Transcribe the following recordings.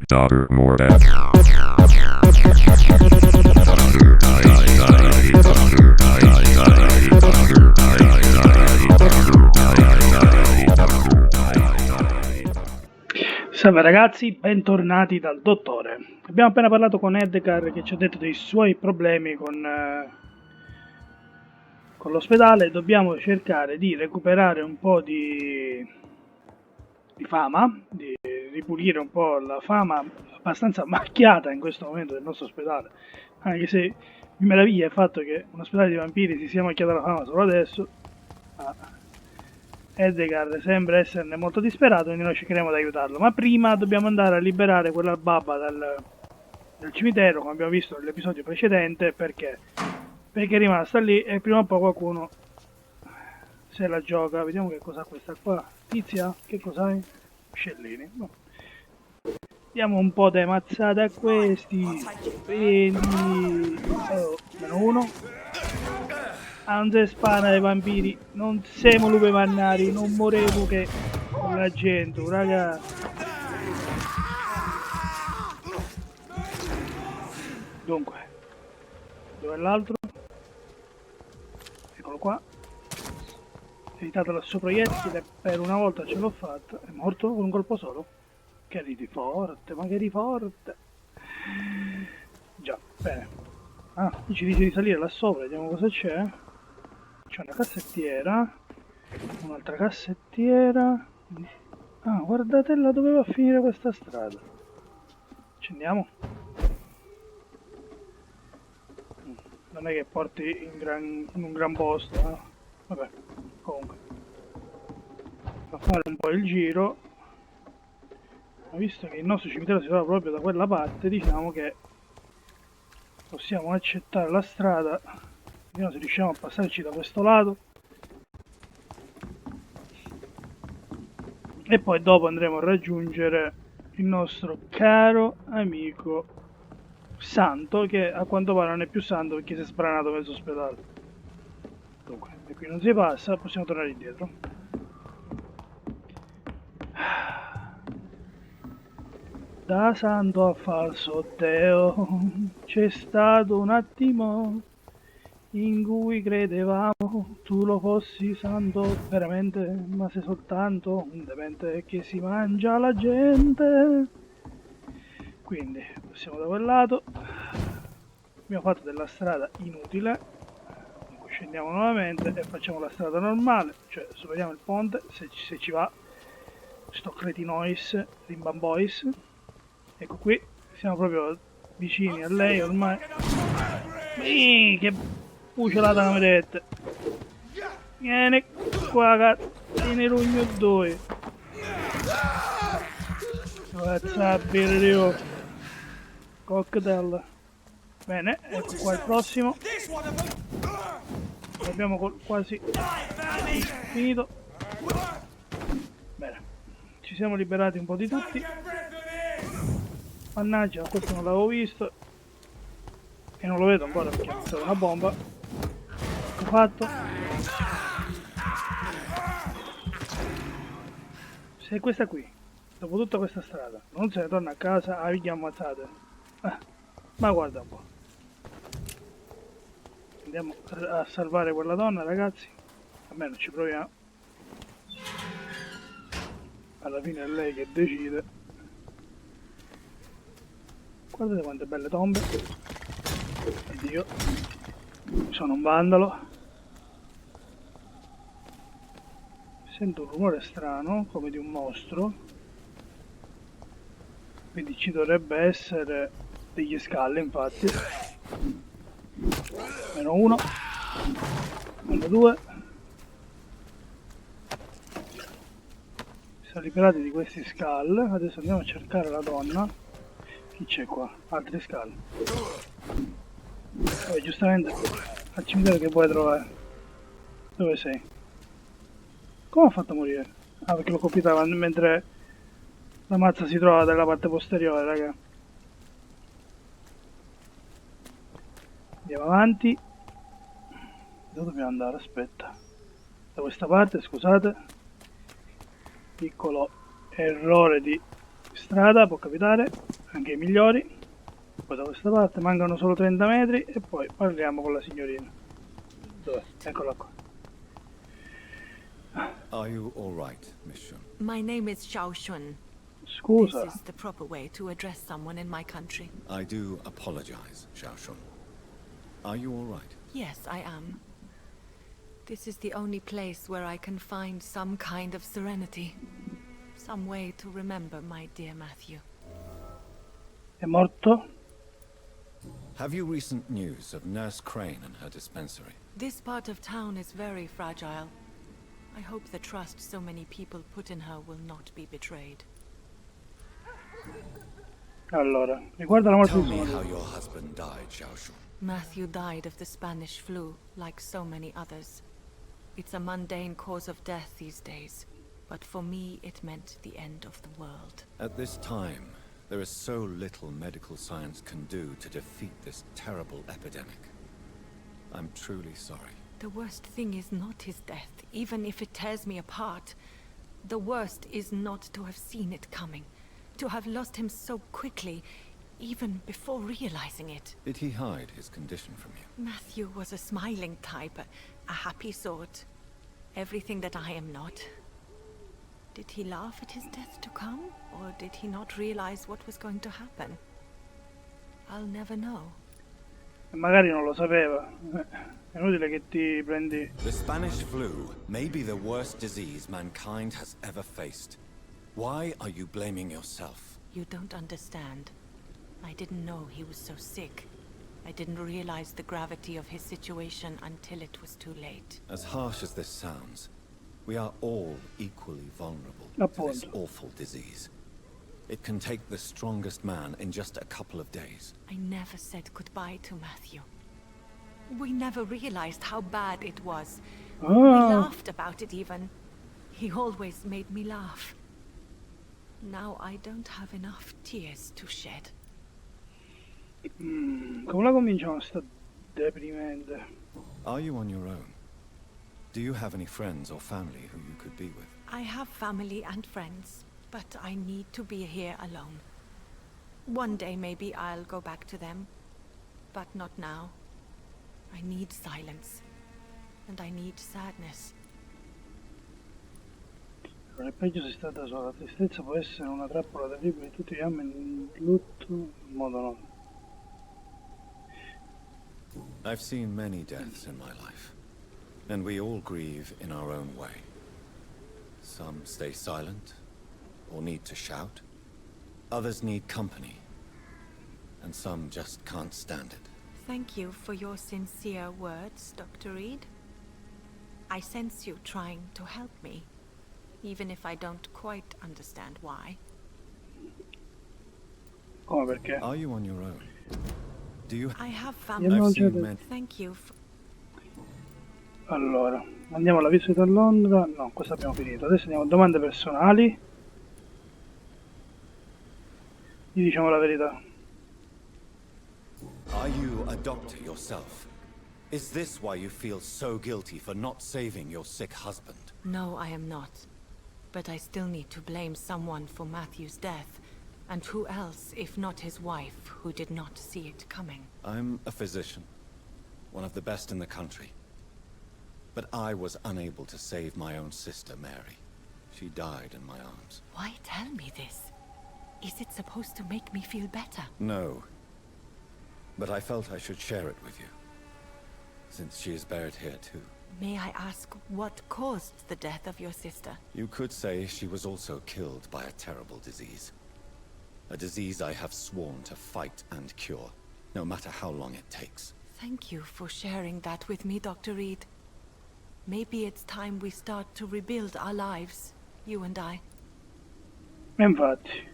daughter more death. Salve ragazzi, bentornati dal dottore. Abbiamo appena parlato con Edgar che ci ha detto dei suoi problemi con l'ospedale. Dobbiamo cercare di recuperare un po' di fama, di ripulire un po' la fama abbastanza macchiata in questo momento del nostro ospedale. Anche se mi meraviglia il fatto che un ospedale di vampiri si sia macchiata la fama solo adesso. Edgar sembra esserne molto disperato, quindi noi cercheremo di aiutarlo. Ma prima dobbiamo andare a liberare quella baba dal cimitero, come abbiamo visto nell'episodio precedente, perché è rimasta lì e prima o poi qualcuno se la gioca. Vediamo che cos'ha questa qua. Tizia, che cos'hai? Scellini. No. Diamo un po' di mazzate a questi. Prendi. Oh, -1. Non si spara ai vampiri, non siamo lupi mannari, non morevo che con la gente, raga. Dunque, dov'è l'altro? Eccolo qua. Evitato il suo proiettile, per una volta ce l'ho fatta. È morto con un colpo solo? Che ridi forte, ma che ridi forte. Già, bene. Ah, qui ci dice di salire là sopra, vediamo cosa c'è. C'è una cassettiera, un'altra cassettiera. Ah, guardate là dove va a finire questa strada. Scendiamo. Non è che porti in un gran posto, no? Vabbè, comunque. Fa fare un po' il giro. Ma visto che il nostro cimitero si trova proprio da quella parte, diciamo che possiamo accettare la strada. Vediamo se riusciamo a passarci da questo lato. E poi dopo andremo a raggiungere il nostro caro amico Santo, che a quanto pare non è più santo perché si è spranato mezzo ospedale. Dunque, e qui non si passa, possiamo tornare indietro. Da santo a falso Teo c'è stato un attimo in cui credevamo tu lo fossi santo veramente, ma sei soltanto un demente che si mangia la gente. Quindi passiamo da quel lato. Abbiamo fatto della strada inutile, dunque scendiamo nuovamente e facciamo la strada normale, cioè superiamo il ponte se ci va. Sto cretinois, rimbambois. Ecco qui, siamo proprio vicini a lei ormai. Che pucciolata come dette. Vieni qua, cazzini rugno 2. Cazzabile, cocktail. Bene, ecco qua il prossimo. Abbiamo quasi finito. Bene, ci siamo liberati un po' di tutti. Mannaggia, questo non l'avevo visto. E non lo vedo ancora perché è stata una bomba. Ecco fatto. Se questa qui, dopo tutta questa strada, non se ne torna a casa, a vi ammazzate. Ma guarda un po'. Andiamo a salvare quella donna, ragazzi. Almeno ci proviamo. Alla fine è lei che decide. Guardate quante belle tombe. Dio, sono un vandalo. Sento un rumore strano, come di un mostro. Quindi ci dovrebbe essere degli scalli, infatti. -1, -2. Si sono liberati di questi scall. Adesso andiamo a cercare la donna. Chi c'è qua? Altri scall. Poi giustamente al cimitero che vuoi trovare? Dove sei? Come ha fatto a morire? Ah, perché l'ho colpita mentre la mazza si trova dalla parte posteriore, raga. Andiamo avanti. Dove dobbiamo andare? Aspetta. Da questa parte, scusate. Piccolo errore di Strada, può capitare, anche i migliori. Poi da questa parte mancano solo 30 metri e poi parliamo con la signorina. Dov'è? Eccola qua. Are you all right, Miss Shun? My name is Xiao Shun. Scusa. This is the proper way to address someone in my country. I do apologize, Xiao Shun. Are you all right? Yes, I am. This is the only place where I can find some kind of serenity. Some way to remember my dear Matthew. È morto? Have you recent news of Nurse Crane and her dispensary? This part of town is very fragile. I hope the trust so many people put in her will not be betrayed. Allora, riguardo la morte Tell di me suo how marito. your husband died, Xiao Shun. Matthew died of the Spanish flu, like so many others. It's a mundane cause of death these days, but for me it meant the end of the world. At this time, there is so little medical science can do to defeat this terrible epidemic. I'm truly sorry. The worst thing is not his death, even if it tears me apart. The worst is not to have seen it coming, to have lost him so quickly, even before realizing it. Did he hide his condition from you? Matthew was a smiling type, a happy sort. Everything that I am not. Did he laugh at his death to come, or did he not realize what was going to happen? I'll never know. Magari non lo sapeva. È inutile che ti prendi... The Spanish flu may be the worst disease mankind has ever faced. Why are you blaming yourself? You don't understand. I didn't know he was so sick. I didn't realize the gravity of his situation until it was too late. As harsh as this sounds, we are all equally vulnerable to this awful disease. It can take the strongest man in just a couple of days. I never said goodbye to Matthew. We never realized how bad it was. We laughed about it even. He always made me laugh. Now I don't have enough tears to shed. Come la cominciamo sta deprimente? Are you on your own? Do you have any friends or family who you could be with? I have family and friends, but I need to be here alone. One day maybe I'll go back to them, but not now. I need silence, and I need sadness. Non è peggio se sta da sola. La tristezza può essere una trappola terribile. Tutti gli amano il lutto in modo no. I've seen many deaths in my life, and we all grieve in our own way. Some stay silent, or need to shout. Others need company, and some just can't stand it. Thank you for your sincere words, Dr. Reed. I sense you trying to help me, even if I don't quite understand why. Come perché? Are you on your own? Do you I have Io family. non I've c'è seen many. Thank you for... Allora, andiamo alla visita a Londra. No, questo abbiamo finito. Adesso andiamo a domande personali. Gli diciamo la verità. Are you a doctor yourself? Is this why you feel so guilty for not saving your sick husband? No, I am not. But I still need to blame someone for Matthew's death. And who else, if not his wife, who did not see it coming? I'm a physician, one of the best in the country. But I was unable to save my own sister, Mary. She died in my arms. Why tell me this? Is it supposed to make me feel better? No. But I felt I should share it with you, since she is buried here too. May I ask what caused the death of your sister? You could say she was also killed by a terrible disease. A disease I have sworn to fight and cure, no matter how long it takes. Thank you for sharing that with me, Dr. Reed. Maybe it's time we start to rebuild our lives, you and I. Infatti,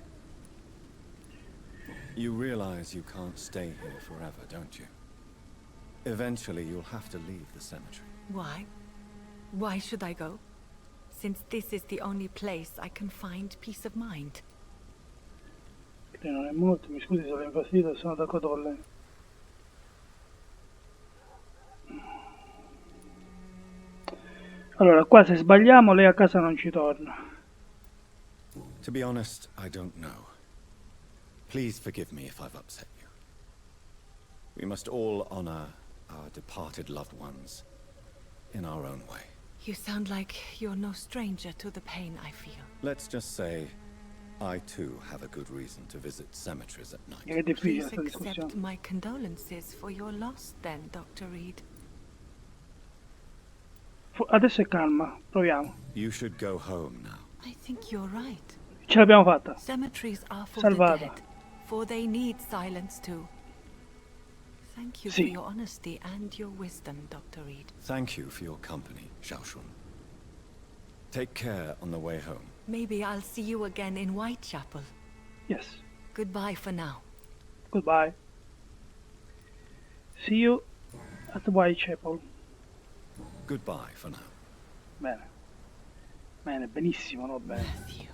You realize you can't stay here forever, don't you? Eventually you'll have to leave the cemetery. Why? Why should I go? Since this is the only place I can find peace of mind. lei non è molto, mi scusi se l'ho infastidita, sono d'accordo con lei. Allora, qua se sbagliamo lei a casa non ci torna. To be honest, I don't know. Please forgive me if I've upset you. We must all honor our departed loved ones in our own way. You sound like you're no stranger to the pain I feel. Let's just say I too have a good reason to visit cemeteries at night. È difficile Please questa discussione. accept my condolences for your loss then, Dr. Reed. Adesso è calma, proviamo. You should go home now. I think you're right. Ce l'abbiamo fatta. Cemeteries are for Salvata. the dead, for they need silence too. Thank you Sì. for your honesty and your wisdom, Dr. Reed. Thank you for your company, Xiaoshun. Take care on the way home. Maybe I'll see you again in Whitechapel. Yes. Goodbye for now. Goodbye. See you at Whitechapel. Goodbye for now. Bene. Bene, benissimo, no? Bene. Matthew.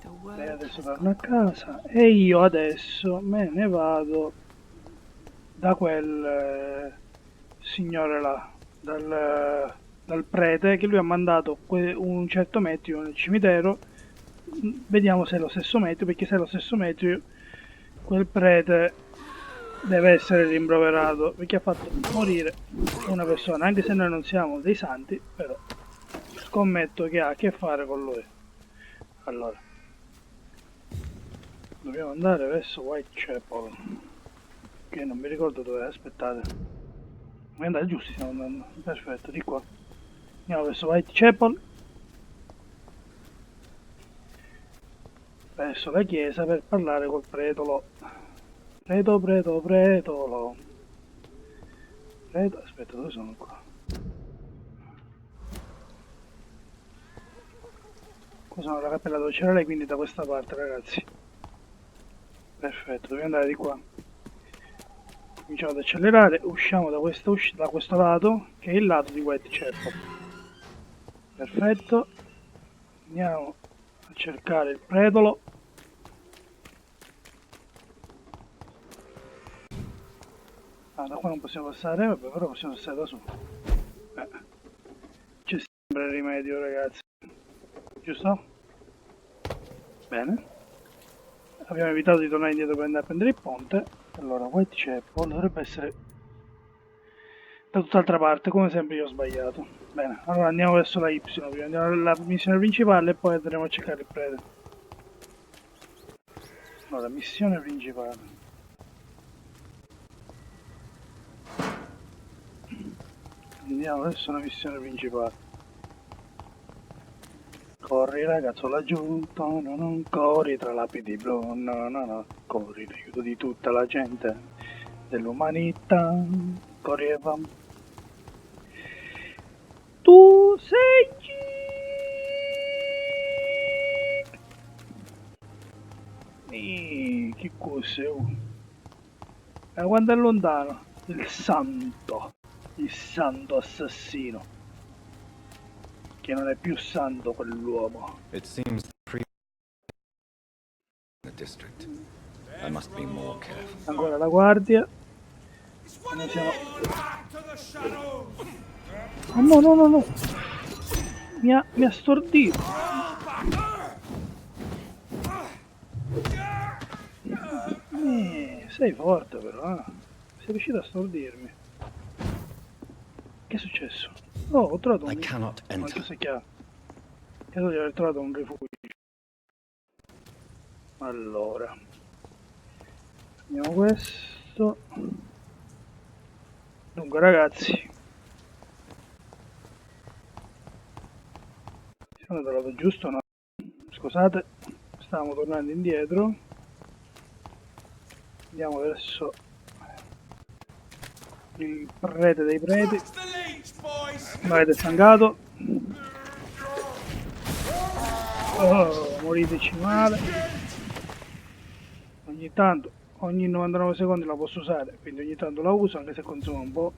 The world Lei adesso has torna a gone. casa e io adesso me ne vado da quel signore là, dal prete che lui ha mandato un certo meteo nel cimitero. Vediamo se è lo stesso meteo, perché se è lo stesso meteo quel prete deve essere rimproverato perché ha fatto morire una persona, anche se noi non siamo dei santi, però scommetto che ha a che fare con lui. Allora dobbiamo andare verso Whitechapel, che non mi ricordo dove è, aspettate. Dobbiamo andare giusti, stiamo andando, perfetto, di qua. Andiamo verso Whitechapel, verso la chiesa per parlare col pretolo. Pretolo. Aspetta, dove sono qua? Qua sono la cappella dove c'era lei, quindi da questa parte, ragazzi. Perfetto, dobbiamo andare di qua. Cominciamo ad accelerare, usciamo da questo lato, che è il lato di Whitechapel. Perfetto. Andiamo a cercare il pretolo. Ah, da qua non possiamo passare, vabbè, però possiamo passare da su. C'è sempre il rimedio, ragazzi. Giusto? Bene. Abbiamo evitato di tornare indietro per andare a prendere il ponte. Allora, Whitechapel dovrebbe essere da tutt'altra parte, come sempre io ho sbagliato. Bene, allora andiamo verso la Y, prima andiamo alla missione principale e poi andremo a cercare il prete. Allora, missione principale. Andiamo verso la missione principale. Corri ragazzo laggiù, no, non corri tra lapidi blu, no, corri in aiuto di tutta la gente dell'umanità, corri e va. Tu sei che cos'è? Guarda è lontano, il santo assassino. Che non è più santo quell'uomo. It seems the priest in the district. I must be more careful. Ancora la guardia. Noi siamo... Oh no. Mi ha stordito. Sei forte però, eh? Sei riuscito a stordirmi. Che è successo? Oh, ho trovato I cannot enter. Quanto sei chiaro? Credo di aver trovato un rifugio. Allora. Prendiamo questo. Dunque ragazzi. Siamo dal lato giusto, no? Scusate, stavamo tornando indietro. Andiamo verso il prete dei preti. L'avete stancato. Oh, moriteci male. Ogni tanto, ogni 99 secondi la posso usare, quindi ogni tanto la uso anche se consuma un po'.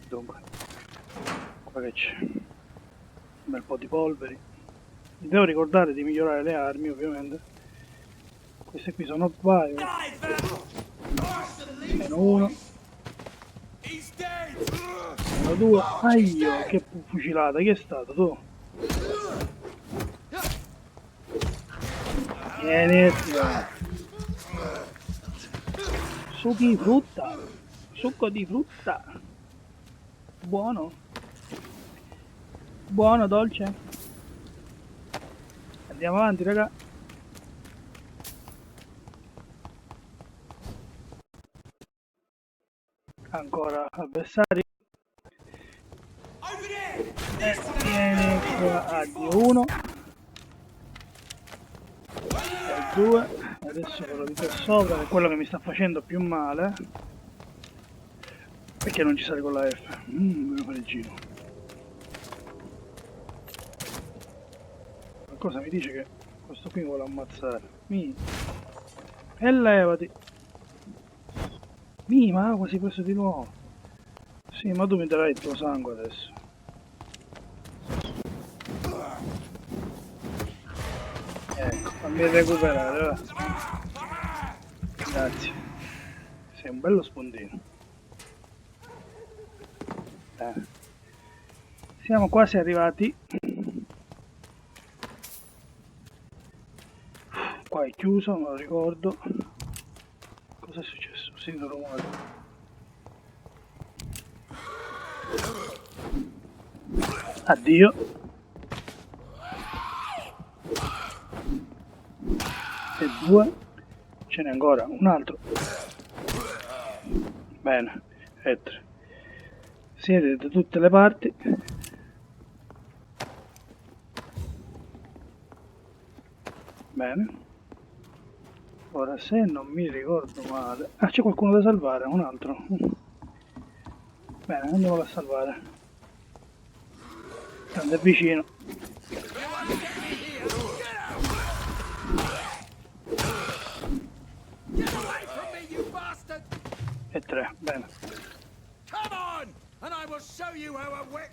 Dunque, qua che c'è un bel po' di polveri. Mi devo ricordare di migliorare le armi, ovviamente. Queste qui sono varie. Meno uno. 1, 2, aio, che fucilata, chi è stato tu? Vieni, succo di frutta, succo di frutta, buono, buono, dolce. Andiamo avanti, raga. Ancora avversari. Vieni qua, addio 1 e 2. Adesso quello di qua sopra è quello che mi sta facendo più male. Perché non ci sale con la F? Devo fare il giro. Qualcosa mi dice che questo qui mi vuole ammazzare. E levati. Ma ha quasi preso di nuovo. Sì, ma tu mi darai il tuo sangue adesso. Ecco, fammi recuperare, va. Grazie. Sei un bello spondino. Siamo quasi arrivati. Qua è chiuso, non lo ricordo. Cosa è successo? Sento rumore. Addio. E 2. Ce n'è ancora un altro. Bene. E 3. Siete da tutte le parti. Bene. Ora, se non mi ricordo male... Ah, c'è qualcuno da salvare, un altro. Bene, andiamo a salvare. Tanto è vicino. E 3, bene.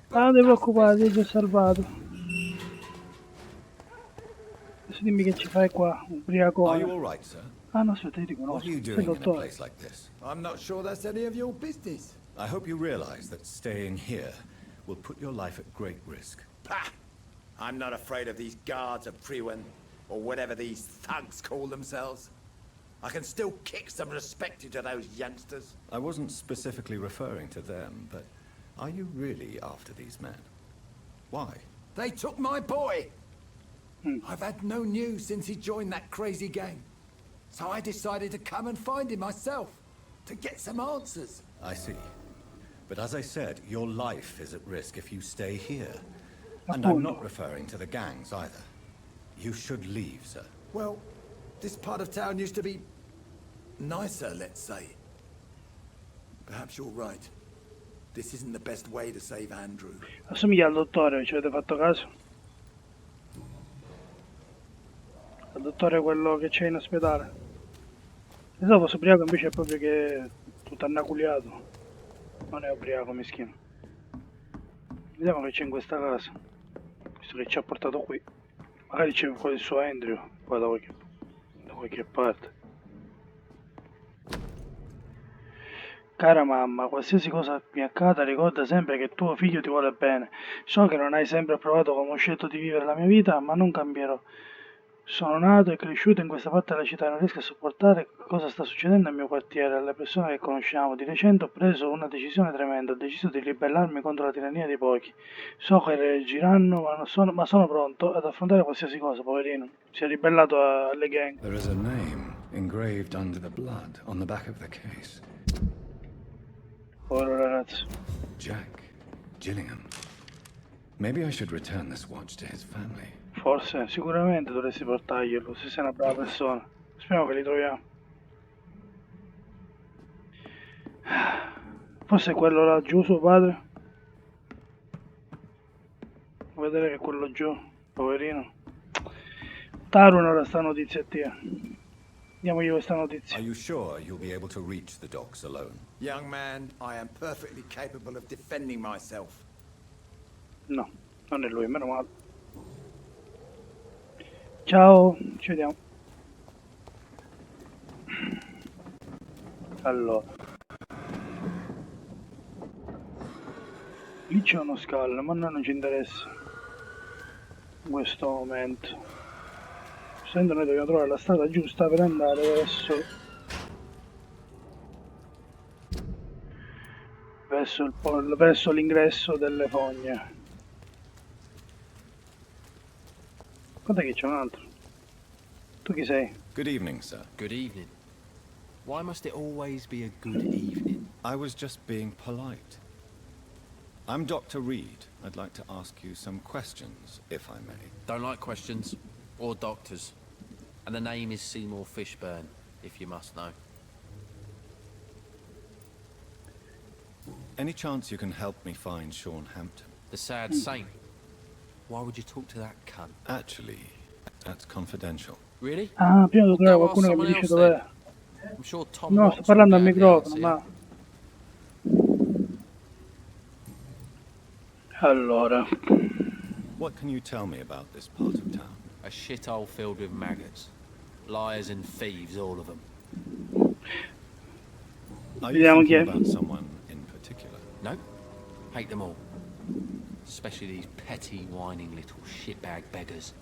Non ti preoccupare, ti ho già salvato. Adesso dimmi che ci fai qua, ubriacone. Ah no, aspetta, io ti conosco. Sei il dottore. I'm not sure that's any of your business. I hope you realize that staying here will put your life at great risk. Pah! I'm not afraid of these guards of Priwen, or whatever these thugs call themselves. I can still kick some respect into those youngsters. I wasn't specifically referring to them, but are you really after these men? Why? They took my boy! I've had no news since he joined that crazy gang. So I decided to come and find him myself, to get some answers. I see. But as I said, your life is at risk if you stay here. And I'm not referring to the gangs either. You should leave, sir. Well, this part of town used to be nicer, let's say. Perhaps you're right. This isn't the best way to save Andrew. Assomiglia al dottore, ci avete fatto caso? Al dottore quello che c'è in ospedale. Pensavo fosse ubriaco, invece è proprio che è tutto annaculiato. Non è ubriaco, mischino. Vediamo che c'è in questa casa. Visto che ci ha portato qui. Magari c'è quello il suo Andrew, qua da qualche parte. Cara mamma, qualsiasi cosa mi accada, ricorda sempre che tuo figlio ti vuole bene. So che non hai sempre approvato come ho scelto di vivere la mia vita, ma non cambierò. Sono nato e cresciuto in questa parte della città e non riesco a sopportare cosa sta succedendo nel mio quartiere, alle persone che conosciamo. Di recente ho preso una decisione tremenda, ho deciso di ribellarmi contro la tirannia di pochi. So che reagiranno, ma sono pronto ad affrontare qualsiasi cosa, poverino. Si è ribellato alle gang. There is a name engraved under the blood on the back of the case. Povero ragazzo. Jack Gillingham. Maybe I should return this watch to his family. Forse, sicuramente dovresti portarglielo, se sei una brava persona. Speriamo che li troviamo. Forse è quello là giù, suo padre. Vuoi vedere che è quello giù, poverino. Tarun ora sta notizia a te. Diamogli questa notizia. Are you sure you'll be able to reach the docks alone? Young man, I am perfectly capable of defending myself. No, non è lui, meno male. Ciao, ci vediamo. Allora. Lì c'è uno scalo, ma a noi non ci interessa in questo momento. Sento, noi dobbiamo trovare la strada giusta per andare verso l'ingresso delle fogne. Guarda che c'è un altro. Tu chi sei? Good evening, sir. Good evening. Why must it always be a good evening? I was just being polite. I'm Dr. Reed. I'd like to ask you some questions, if I may. Don't like questions. Or doctors. And the name is Seymour Fishburne, if you must know. Any chance you can help me find Sean Hampton? The sad saint. Why would you talk to that cunt? Actually, that's confidential. Really? Ah, prima devo trovare Well, qualcuno che mi someone dice else dov'è. I'm sure Tom No, sto Watson parlando will al be able to microfono, answer ma... Allora... What can you tell me about this part of town? you. A shithole filled with maggots. Liars and thieves, all of them. Are you Vediamo chi thinking è. about someone in particular? No? Hate them all. Especially these petty, whining little shitbag beggars.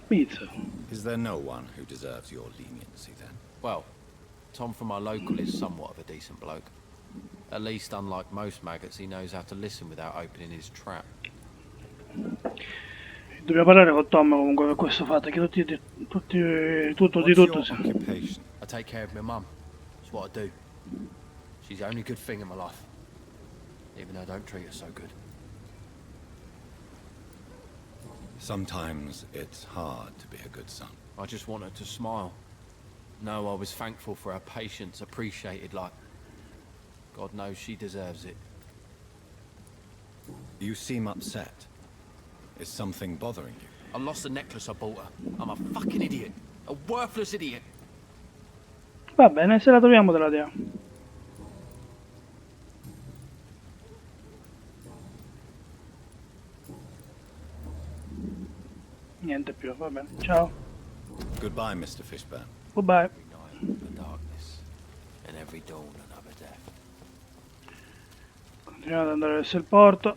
Pizza. Is there no one who deserves your leniency then? Well, Tom from our local is somewhat of a decent bloke. At least, unlike most maggots, he knows how to listen without opening his trap. Dobbiamo parlare con Tom comunque per questo fatto, che tutto di tutto. What's your occupation? I take care of my mum. That's what I do. She's the only good thing in my life. Even though I don't treat her so good. Sometimes it's hard to be a good son. I just want her to smile. No, I was thankful for her patience, appreciated like... God knows she deserves it. You seem upset. Is something bothering you? I lost the necklace I bought her. I'm a fucking idiot. A worthless idiot. Va bene, se la troviamo te la diamo. Niente più, va bene. Ciao. Goodbye, Mr. Fishburne. Goodbye. Every night, the darkness. And every dawn, another death. Continuiamo ad andare verso il porto.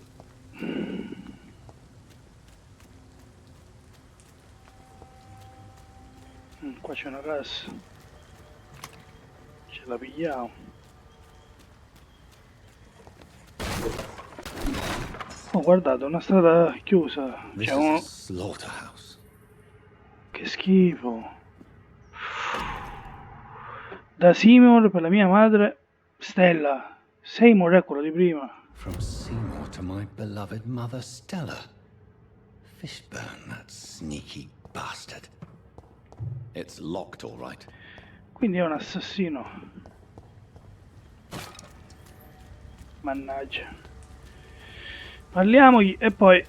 Qua c'è una cassa. Ce la pigliamo. Oh, guardate, una strada chiusa. This C'è is uno... a slaughterhouse. Che schifo. Da Seymour per la mia madre Stella. Seymour è quello di prima. From Seymour to my beloved mother Stella. Fishburne, that sneaky bastard. It's locked, all right. Quindi è un assassino. Mannaggia. Parliamogli e poi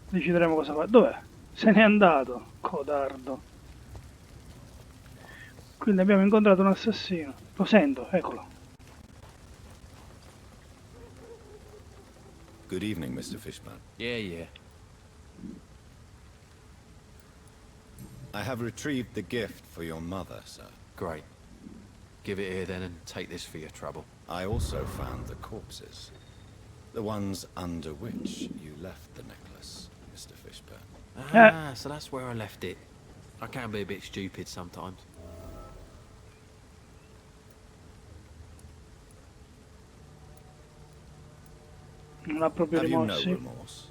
decideremo cosa fare. Dov'è? Se n'è andato, codardo. Quindi abbiamo incontrato un assassino. Lo sento, eccolo. Good evening, Mr. Fishburne. Yeah. I have retrieved the gift for your mother, sir. Great. Give it here then and take this for your trouble. I also found the corpses. The ones under which you left the necklace, Mr. Fishburne. So that's where I left it. I can be a bit stupid sometimes. Non ha proprio Have you no rimorsi. remorse?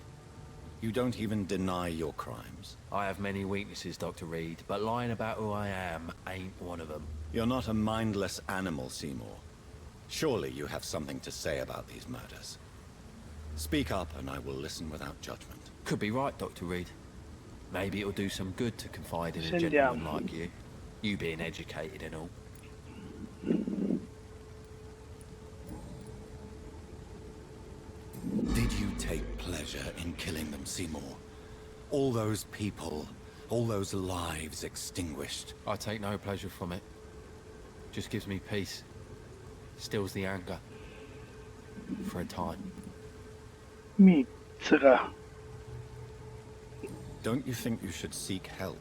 You don't even deny your crimes. I have many weaknesses, Dr. Reed, but lying about who I am ain't one of them. You're not a mindless animal, Seymour. Surely you have something to say about these murders. Speak up and I will listen without judgment. Could be right, Dr. Reed. Maybe it'll do some good to confide in a Sentiamo. gentleman like you. You being educated and all. Did you take pleasure in killing them, Seymour? All those people, all those lives extinguished. I take no pleasure from it. Just gives me peace. Stills the anger. For a time. Mizzica. Don't you think you should seek help?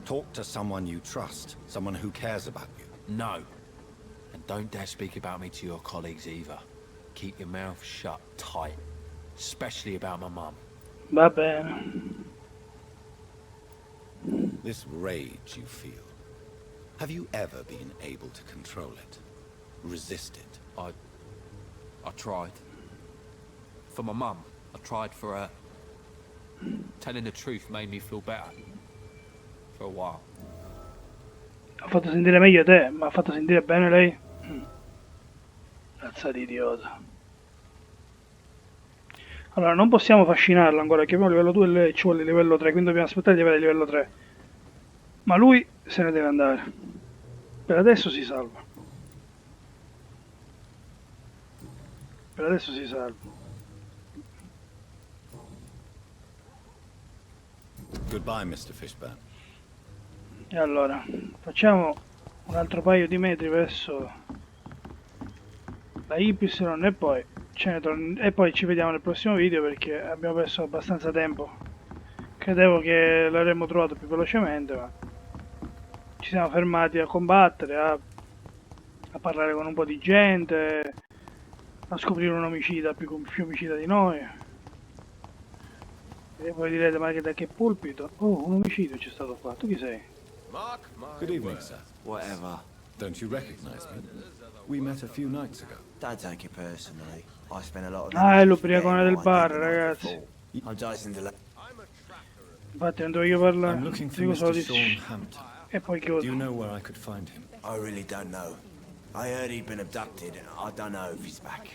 Talk to someone you trust, someone who cares about you. No. And don't dare speak about me to your colleagues either. Keep your mouth shut tight, especially about my mum. Va bene. This rage you feel, have you ever been able to control it? Resist it? I tried. For my mum, I tried for her. Telling the truth made me feel better. For a while. Ha fatto sentire meglio te, ma ha fatto sentire bene lei? Razza di idiota. Allora, non possiamo fascinarlo ancora, che abbiamo livello 2 e lei ci vuole livello 3, quindi dobbiamo aspettare di avere livello 3. Ma lui se ne deve andare. Per adesso si salva. Per adesso si salva. Goodbye, Mr. Fishburne. E allora, facciamo un altro paio di metri verso la Y e poi, e poi ci vediamo nel prossimo video perché abbiamo perso abbastanza tempo. Credevo che l'avremmo trovato più velocemente, ma ci siamo fermati a combattere, a parlare con un po' di gente, a scoprire un omicida più omicida di noi. E poi direte, ma che da che pulpito? Oh, un omicidio c'è stato qua. Tu chi sei? Good evening, sir. Whatever. Don't you recognize me? We met a few nights ago. Don't take it personally. I spent a lot of Ah, è energy l'ubriacone forgetting del what I bar, did the night ragazzi. before. I'm Jason DeLay. Infatti non devo io parlare. I'm looking for Dico solo Mr. di Sean Hampton. e poi Do you chiudo. know where I could find him? I really don't know. I heard he'd been abducted and I don't know if he's back.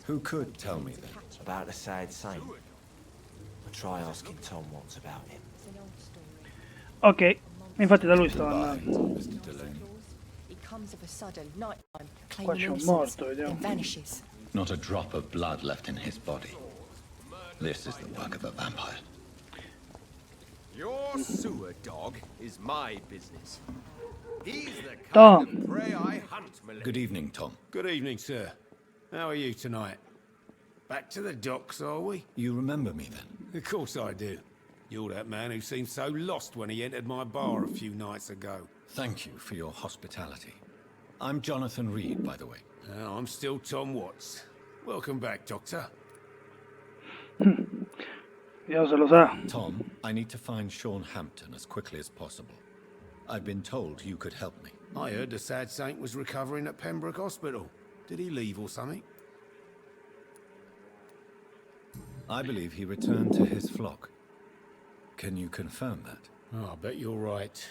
Who could tell me then? About the sad saint. I'll try asking Tom what's about him. Ok, infatti da lui stavo Bye, andando. Mr. Delaney. He comes of a sudden, nighttime, Qua c'è claiming un morto, innocence, vediamo. then vanishes. Not a drop of blood left in his body. This is the work of a vampire. Your sewer dog is my business. He's the Tom. kind of prey I hunt, my lord. Good evening, Tom. Good evening, sir. How are you tonight? Back to the docks, are we? You remember me then? Of course I do. You're that man who seemed so lost when he entered my bar a few nights ago. Thank you for your hospitality. I'm Jonathan Reed, by the way. I'm still Tom Watts. Welcome back, Doctor. Vediamo se lo sa. Tom, I need to find Sean Hampton as quickly as possible. I've been told you could help me. I heard the sad saint was recovering at Pembroke Hospital. Did he leave or something? I believe he returned to his flock. Can you confirm that? Oh, I bet you're right.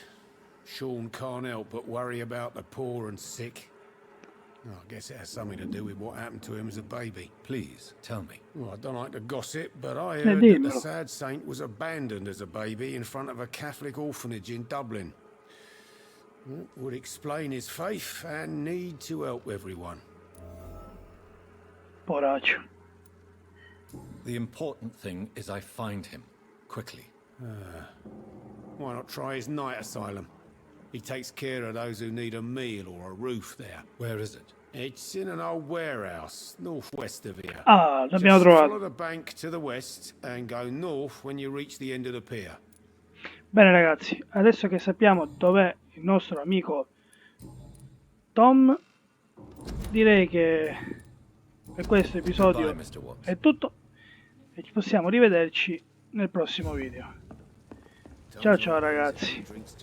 Sean can't help but worry about the poor and sick. Oh, I guess it has something to do with what happened to him as a baby. Please, tell me. Well, I don't like to gossip, but I heard that the dimmelo. sad saint was abandoned as a baby in front of a Catholic orphanage in Dublin. That would explain his faith and need to help everyone. Poraccio. The important thing is I find him. Quickly. Why not try his night asylum? He takes care of those who need a meal or a roof there. Where is it? It's in an old warehouse, northwest of here. Ah, l'abbiamo Just follow trovato. the bank to the west and go north when you reach the end of the pier. Bene ragazzi, adesso che sappiamo dov'è il nostro amico Tom, direi che per questo episodio Goodbye, Mr. Watts. è tutto e ci possiamo rivederci nel prossimo video. Ciao ciao ragazzi.